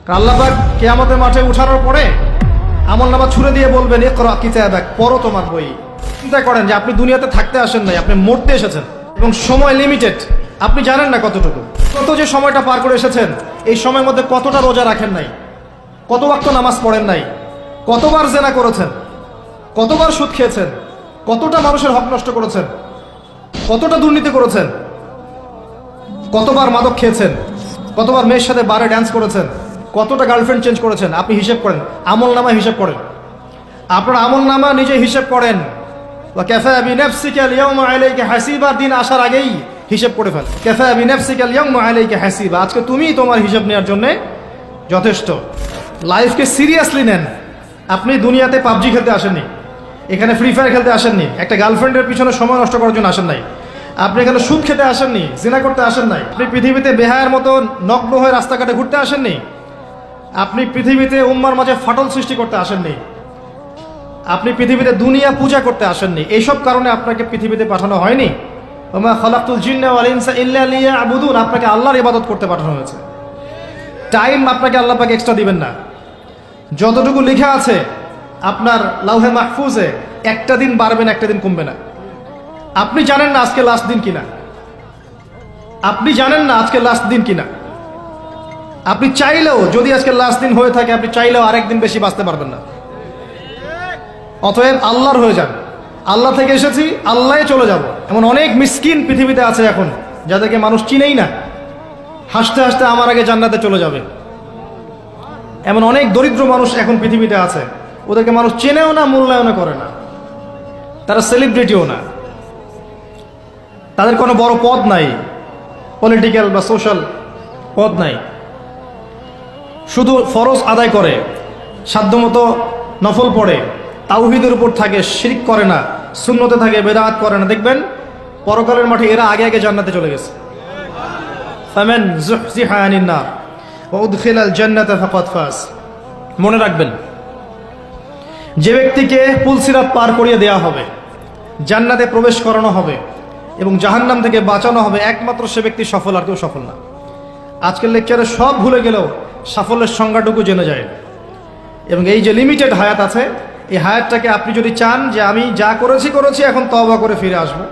আল্লাহ পাক কিয়ামতের মাঠে উঠানোর পরে আমলনামা ছুড়ে দিয়ে বলবেন ইকরা কিতাবাক, পড়ো তোমার বই। চিন্তা করেন যে আপনি দুনিয়াতে থাকতে আসেন নাই, আপনি মরতে এসেছেন এবং সময় লিমিটেড। আপনি জানেন না কতটুকু, কত যে সময়টা পার করে এসেছেন, এই সময়ের মধ্যে কতটা রোজা রাখেন নাই, কত ওয়াক্ত নামাজ পড়েন নাই, কতবার জেনা করেছেন, কতবার সুদ খেয়েছেন, কতটা মানুষের হক নষ্ট করেছেন, কতটা দুর্নীতি করেছেন, কতবার মাদক খেয়েছেন, কতবার মেয়ের সাথে বারে ড্যান্স করেছেন, কতটা গার্লফ্রেন্ড চেঞ্জ করেছেন। আপনি হিসেব করেন, আমল নামা হিসেব করেন, আপনার আমল নামা নিজে হিসেব করেন। কাফা বিনাফসিকা আল-ইয়াওমা আলাইকা হাসিবা, দিন আসার আগেই হিসেব করে ফেল। কাফা বিনাফসিকা আল-ইয়াওমা আলাইকা হাসিবা, আজকে তুমিই তোমার হিসাব নেওয়ার জন্য যথেষ্ট। লাইফকে সিরিয়াসলি নেন। আপনি দুনিয়াতে পাবজি খেলতে আসেননি, এখানে ফ্রি ফায়ার খেলতে আসেননি, একটা গার্লফ্রেন্ডের পিছনে সময় নষ্ট করার জন্য আসেন নাই, আপনি এখানে সুদ খেতে আসেননি, জিনা করতে আসেন নাই, আপনি পৃথিবীতে বেহায়ার মতো নগ্ন হয়ে রাস্তাঘাটে ঘুরতে আসেননি, আপনি পৃথিবীতে উম্মার মাঝে ফাটল সৃষ্টি করতে আসেননি, আপনি পৃথিবীতে দুনিয়া পূজা করতে আসেননি। এইসব কারণে আপনাকে পৃথিবীতে পাঠানো হয়নি। ওমা খালাকতুল জিন্না ওয়াল ইনসা ইল্লা লিয়াবুদুন, আপনাকে আল্লাহর ইবাদত করতে পাঠানো হয়েছে। টাইম আপনাকে আল্লাহ পাক এক্সট্রা দিবেন না। যতটুকু লেখা আছে আপনার লাউহে মাহফুজে, একটা দিন বাড়বে না, একটা দিন কমবে না। আপনি জানেন না আজকে লাস্ট দিন কিনা, আপনি জানেন না আজকে লাস্ট দিন কিনা। আপনি চাইলেও, যদি আজকে লাস্ট দিন হয়ে থাকে, আপনি চাইলেও আরেকদিন বেশি বাঁচতে পারবেন না। অতএব আল্লাহর হয়ে যান। আল্লাহ থেকে এসেছি, আল্লাহে চলে যাব। এমন অনেক মিসকিন পৃথিবীতে আছে এখন, যাদেরকে মানুষ চিনেই না, হাসতে হাসতে আমার আগে জান্নাতে চলে যাবে। এমন অনেক দরিদ্র মানুষ এখন পৃথিবীতে আছে, ওদেরকে মানুষ চেনেও না, মূল্যায়নও করে না, তারা সেলিব্রিটিও না, তাদের কোনো বড় পদ নাই, পলিটিক্যাল বা সোশ্যাল পদ নাই, শুধু ফরজ আদায় করে, সাধ্যমতো নফল পড়ে, তাওহীদের উপর থাকে, শিরক করে না, সুন্নতে থাকে, বেদাত করে না। দেখবেন পরকালের মাঠে এরা আগে আগে জান্নাতে চলে গেছে। ফামান যুহজিহা আনিন নার ওয়া উদখিলাল জান্নাতা ফাকাদ ফাজ। মনে রাখবেন, যে ব্যক্তিকে পুলসিরাত পার করিয়ে দেওয়া হবে, জান্নাতে প্রবেশ করানো হবে এবং জাহান্নাম থেকে বাঁচানো হবে, একমাত্র সে ব্যক্তি সফল, আর কেউ সফল না। আজকের লেকচারে সব ভুলে গেলেও সাফল্যের সংজ্ঞাটুকু জেনে যায়। এবং এই যে লিমিটেড হায়াত আছে, এই হায়াতটাকে আপনি যদি চান যে আমি যা করেছি এখন তওবা করে ফিরে আসবো,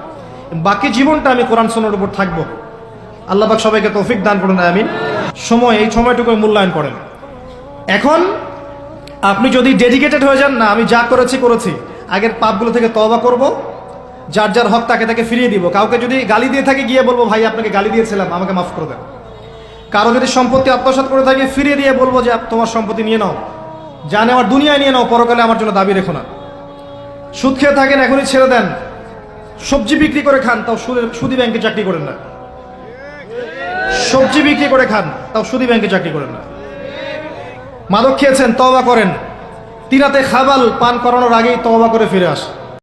বাকি জীবনটা আমি কোরআন সুন্নাহর উপর থাকবো, আল্লাহ পাক সবাইকে তৌফিক দান করুন, আমিন। এই সময়টুকু মূল্যায়ন করেন। এখন আপনি যদি ডেডিকেটেড হয়ে যান, না আমি যা করেছি, আগের পাপগুলো থেকে তওবা করব, যার যার হক তাকে তাকে ফিরিয়ে দিব। কাউকে যদি গালি দিয়ে থাকে, গিয়ে বলবো ভাই আপনাকে গালি দিয়েছিলাম, আমাকে মাফ করে দেন। কারো যদি সম্পত্তি আত্মসাৎ করে থাকে, ফিরিয়ে দিয়ে বলবো যে তোমার সম্পত্তি নিয়ে নাও, যা নেওয়ার দুনিয়ায় নিয়ে নাও, পরকালে আমার জন্য দাবি রেখো না। সুদ খেয়ে থাকেন, এখনই ছেড়ে দেন। সবজি বিক্রি করে খান, তাও সুদি ব্যাংকে চাকরি করেন না। সবজি বিক্রি করে খান, তাও সুদি ব্যাংকে চাকরি করেন না। মাদক খেয়েছেন, তওবা করেন। তিনাতে খাবাল পান করানোর আগেই তওবা করে ফিরে আস।